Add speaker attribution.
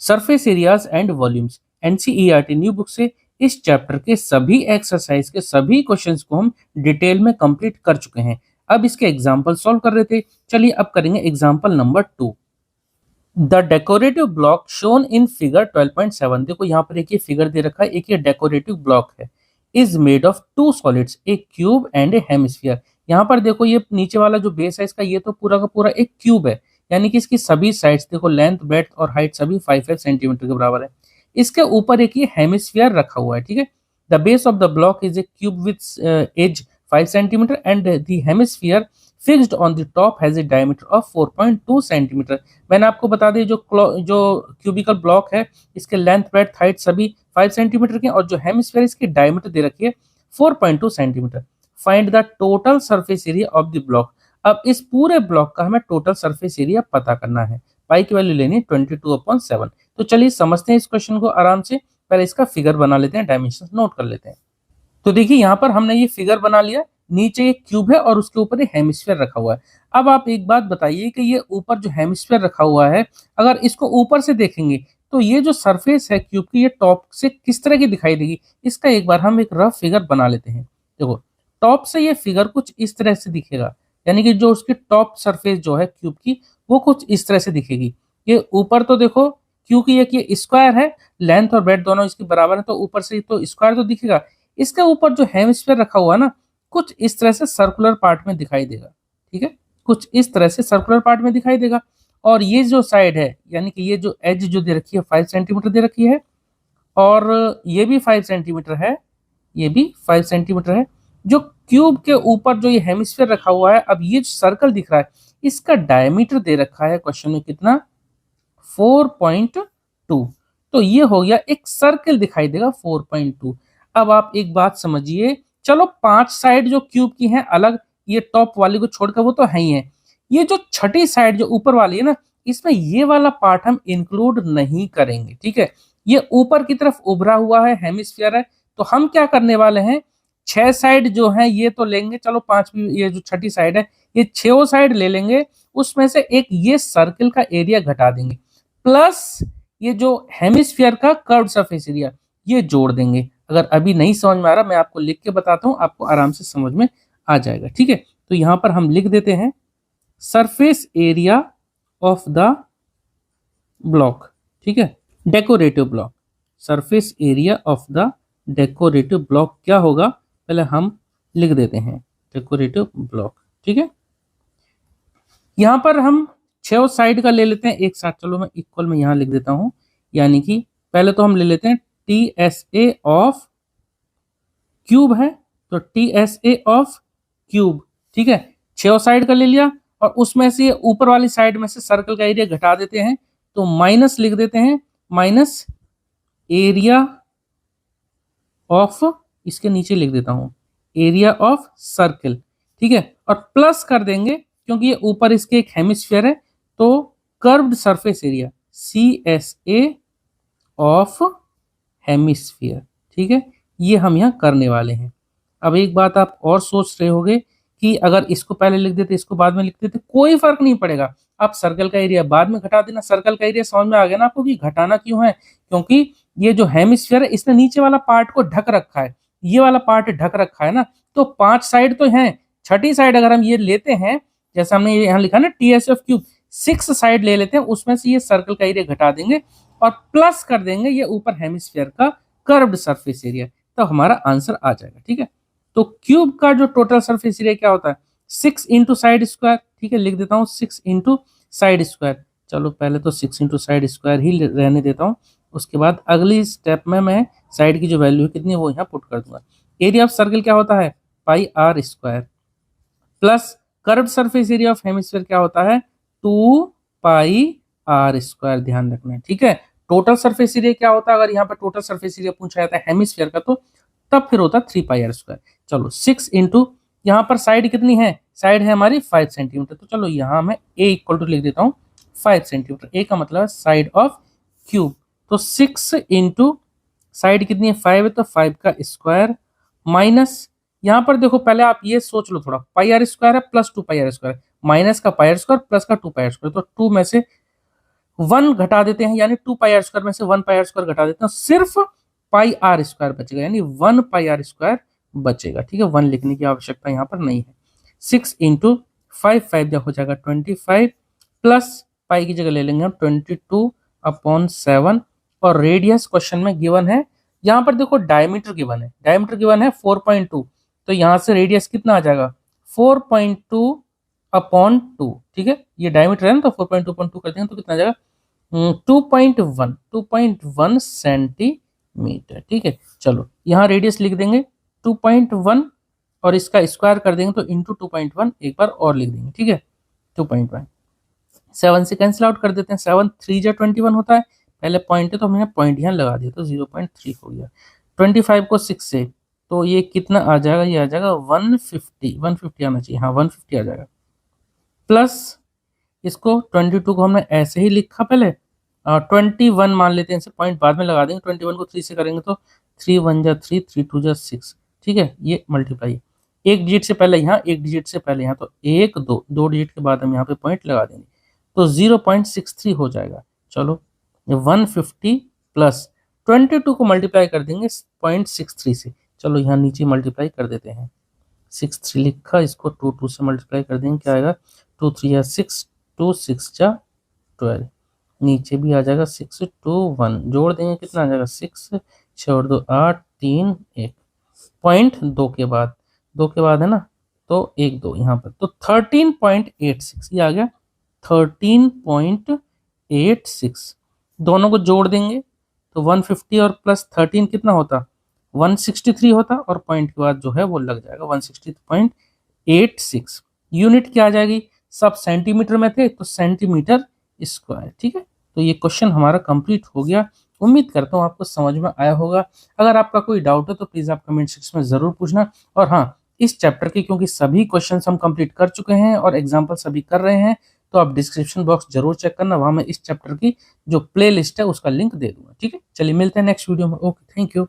Speaker 1: Surface areas and volumes. NCERT new book से इस chapter के सभी एक्सरसाइज के सभी क्वेश्चंस को हम डिटेल में कंप्लीट कर चुके हैं। अब इसके एग्जाम्पल सॉल्व कर रहे थे, चलिए अब करेंगे example number 2। The decorative block shown in figure 12.7। देखो यहाँ पर एक ये फिगर दे रखा है, एक ये डेकोरेटिव ब्लॉक है, is made of two solids, a cube and a hemisphere. यहाँ पर देखो ये नीचे वाला जो बेस है इसका, ये तो पूरा का पूरा एक क्यूब है, यानी कि इसकी सभी साइड्स देखो लेंथ ब्रेड्थ और हाइट सभी 5 सेंटीमीटर के बराबर है। इसके ऊपर एक ये हेमिस्फीयर रखा हुआ है, ठीक है। The base of the block is a cube with edge 5 centimetre and the hemisphere fixed on the top has a diameter of 4.2 centimetre. मैंने आपको बता दें जो क्यूबिकल ब्लॉक है इसके लेंथ ब्रेड्थ हाइट सभी 5 सेंटीमीटर के, और जो हेमिस्फीयर इसकी डायमीटर दे रखी है 4.2 centimetre. Find the total surface area of the block. अब इस पूरे ब्लॉक का हमें टोटल सरफेस एरिया पता करना है। पाई की वैल्यू लेनी 22/7। तो चलिए समझते हैं इस क्वेश्चन को आराम से। पहले इसका फिगर बना लेते हैं, डायमेंशन नोट कर लेते हैं। तो देखिए यहाँ पर हमने ये फिगर बना लिया, नीचे एक क्यूब है और उसके ऊपर एक हेमिस्फीयर रखा हुआ है। अब आप एक बात बताइए कि ये ऊपर जो हेमिस्फीयर रखा हुआ है, अगर इसको ऊपर से देखेंगे तो ये जो सरफेस है क्यूब की, ये टॉप से किस तरह की दिखाई देगी, इसका एक बार हम एक रफ फिगर बना लेते हैं। देखो टॉप से ये फिगर कुछ इस तरह से दिखेगा, यानी कि जो उसकी टॉप सरफेस जो है क्यूब की वो कुछ इस तरह से दिखेगी। ये ऊपर तो देखो क्योंकि ये स्क्वायर है, लेंथ और ब्रेड्थ दोनों इसकी बराबर है, तो ऊपर से तो स्क्वायर तो दिखेगा। इसके ऊपर जो हेमिस्फीयर रखा हुआ है ना, कुछ इस तरह से सर्कुलर पार्ट में दिखाई देगा, ठीक है, कुछ इस तरह से सर्कुलर पार्ट में दिखाई देगा। और ये जो साइड है, यानी कि ये जो एज जो दे रखी है 5 सेंटीमीटर दे रखी है, और ये भी 5 सेंटीमीटर है, ये भी 5 सेंटीमीटर है। जो क्यूब के ऊपर जो ये हेमिस्फीयर रखा हुआ है, अब ये जो सर्कल दिख रहा है इसका डायमीटर दे रखा है क्वेश्चन में कितना, 4.2। तो ये हो गया एक सर्कल दिखाई देगा 4.2। अब आप एक बात समझिए, चलो 5 साइड जो क्यूब की हैं अलग, ये टॉप वाली को छोड़कर वो तो है ही है, ये जो छठी साइड जो ऊपर वाली है ना, इसमें ये वाला पार्ट हम इंक्लूड नहीं करेंगे, ठीक है। ये ऊपर की तरफ उभरा हुआ है, हेमिस्फीयर है, तो हम क्या करने वाले हैं, 6 साइड जो है ये तो लेंगे, चलो 5वीं ये जो छठी साइड है ये 6 साइड ले लेंगे, उसमें से एक ये सर्कल का एरिया घटा देंगे, प्लस ये जो हेमिस्फीयर का कर्व सरफेस एरिया ये जोड़ देंगे। अगर अभी नहीं समझ में आ रहा मैं आपको लिख के बताता हूं, आपको आराम से समझ में आ जाएगा, ठीक है। तो यहां पर हम लिख देते हैं surface area of the block, ठीक है, decorative block. Surface area of the decorative block क्या होगा, पहले हम लिख देते हैं डेकोरेटिव ब्लॉक, ठीक है। यहां पर हम 6 साइड का ले लेते हैं एक साथ, चलो मैं इक्वल में यहां लिख देता हूं, यानी कि पहले तो हम ले लेते हैं TSA ऑफ क्यूब है, तो TSA ऑफ क्यूब, ठीक है, 6 साइड का ले लिया, और उसमें से ऊपर वाली साइड में से सर्कल का एरिया घटा देते हैं, तो माइनस लिख देते हैं, माइनस एरिया ऑफ, इसके नीचे लिख देता हूं एरिया ऑफ सर्कल, ठीक है, और प्लस कर देंगे क्योंकि ये ऊपर इसके एक हेमिस्फीयर है, तो curved surface area CSA of hemisphere, ठीक है, ये हम यहाँ करने वाले हैं। अब एक बात आप और सोच रहे होंगे कि अगर इसको पहले लिख देते इसको बाद में लिख देते, कोई फर्क नहीं पड़ेगा, आप सर्कल का एरिया बाद में घटा देना। सर्कल का एरिया समझ में आ गया ना आपको कि घटाना क्यों है, क्योंकि ये जो हेमिस्फीयर है इसने नीचे वाला पार्ट को ढक रखा है, ये वाला पार्ट ढक रखा है ना, तो 5 साइड तो है, छठी साइड अगर हम ये लेते हैं, जैसे हमने यहाँ लिखा ना TSA ऑफ क्यूब, 6 साइड ले लेते हैं, उसमें से ये सर्कल का एरिया घटा देंगे और प्लस कर देंगे ये ऊपर हेमिस्फीयर का कर्व्ड सरफेस एरिया, तो हमारा आंसर आ जाएगा, ठीक है। तो क्यूब का जो टोटल सरफेस एरिया क्या होता है, 6 इंटू साइड स्क्वायर, ठीक है, लिख देता हूँ 6 इंटू साइड स्क्वायर। चलो पहले तो 6 इंटू साइड स्क्वायर ही रहने देता हूँ, उसके बाद अगली स्टेप में मैं साइड की जो वैल्यू है कितनी है वो यहाँ पुट कर दूंगा। एरिया ऑफ सर्कल क्या होता है, πr square, plus curved surface area of hemisphere क्या होता है, 2πr स्क्वायर, ध्यान रखना है, ठीक है। टोटल सरफेस एरिया क्या होता है, अगर यहाँ पर टोटल सरफेस एरिया पूछा जाता है हेमिस्फीयर का, तो तब फिर होता है 3πr स्क्वायर। चलो 6 इंटू, यहाँ पर साइड कितनी है, साइड है हमारी 5 सेंटीमीटर, तो चलो यहाँ मैं a इक्वल टू लिख देता हूँ 5 सेंटीमीटर, a का मतलब है साइड ऑफ क्यूब, तो 6 इंटू साइड कितनी है 5 है, तो 5 का स्क्वायर, माइनस यहाँ पर देखो पहले आप ये सोच लो थोड़ा, πr स्क्वायर है प्लस 2πr स्क्वायर, माइनस का πr स्क्वायर प्लस का 2πr स्क्वायर, तो 2 में से 1 घटा देते हैं, यानी 2 पाई आर स्क्वायर में से 1 पाई आर स्क्वायर घटा देते हैं, सिर्फ पाई आर स्क्वायर बचेगा, यानी 1 पाई आर स्क्वायर बचेगा। ठीक है, 1 लिखने की आवश्यकता यहाँ पर नहीं है। 6 इंटू 5, 5 हो जाएगा 25, प्लस पाई की जगह ले लेंगे हम 22/7, और रेडियस क्वेश्चन में गिवन है। यहाँ पर देखो डायमीटर गिवन है, डायमीटर गिवन है 4.2, तो यहाँ से रेडियस कितना आ जाएगा 4.2/2। ठीक है, ये डायमीटर है ना, तो 4.2/2 कर देंगे तो कितना आ जाएगा 2.1 सेंटीमीटर। ठीक है, चलो यहाँ रेडियस लिख देंगे 2.1, और इसका स्क्वायर कर देंगे तो इंटू 2.1 एक बार और लिख देंगे। ठीक है, 2.1 7 से कैंसिल आउट कर देते हैं, 7 3 जा 21 होता है, पहले पॉइंट है तो हमने पॉइंट यहाँ लगा दिया तो 0.3 हो गया। 25 को 6 से तो ये कितना आ जाएगा, ये आ जाएगा 150 आना चाहिए, हाँ 150 आ जाएगा। प्लस इसको 22 को हमने ऐसे ही लिखा पहले, 21 मान लेते हैं, इसे पॉइंट बाद में लगा देंगे। 21 को 3 से करेंगे तो 3 1 जा 3, 3 2 जा 6। ठीक है, ये मल्टीप्लाई एक डिजिट से पहले यहाँ, एक डिजिट से पहले यहाँ, तो 1 2 दो डिजिट के बाद हम यहाँ पे पॉइंट लगा देंगे तो 0.63 हो जाएगा। चलो 150 प्लस 22 को मल्टीप्लाई कर देंगे 0.63 से, चलो यहाँ नीचे मल्टीप्लाई कर देते हैं। 6 3 लिखा, इसको 2 2 से मल्टीप्लाई कर देंगे, क्या आएगा 2 3 या 6, 2 6 जा 12, नीचे भी आ जाएगा 6 2 1, जोड़ देंगे कितना आ जाएगा 6 6 और 2 8 3 1, पॉइंट 2 के बाद है ना, तो 1 2 यहाँ पर, तो 13.86 ये आ गया 13.86। दोनों को जोड़ देंगे तो 150 और प्लस 13 कितना होता 163 होता, और पॉइंट के बाद जो है वो लग जाएगा 160.86। यूनिट क्या आ जाएगी, सब सेंटीमीटर में थे तो सेंटीमीटर स्क्वायर। ठीक है, तो ये क्वेश्चन हमारा कंप्लीट हो गया। उम्मीद करता हूँ आपको समझ में आया होगा। अगर आपका कोई डाउट है तो प्लीज आप कमेंट सेक्शन में जरूर पूछना। और हाँ, इस चैप्टर के क्योंकि सभी क्वेश्चंस हम कंप्लीट कर चुके हैं और एग्जाम्पल सभी कर रहे हैं, तो आप डिस्क्रिप्शन बॉक्स जरूर चेक करना, वहां मैं इस चैप्टर की जो प्ले लिस्ट है उसका लिंक दे दूंगा। ठीक है, चलिए मिलते हैं नेक्स्ट वीडियो में। Okay, thank you.